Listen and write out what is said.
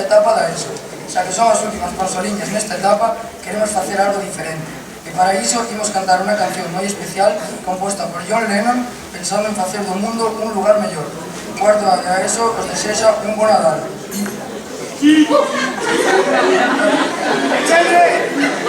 etapa da ESO. Xa que son as últimas consoliñas nesta etapa, queremos facer algo diferente. E para iso imos cantar unha canción moi especial composta por John Lennon pensando en facer do mundo un lugar mellor. Cuarto ano a ESO os desexa un bo Nadal. ¡Échale!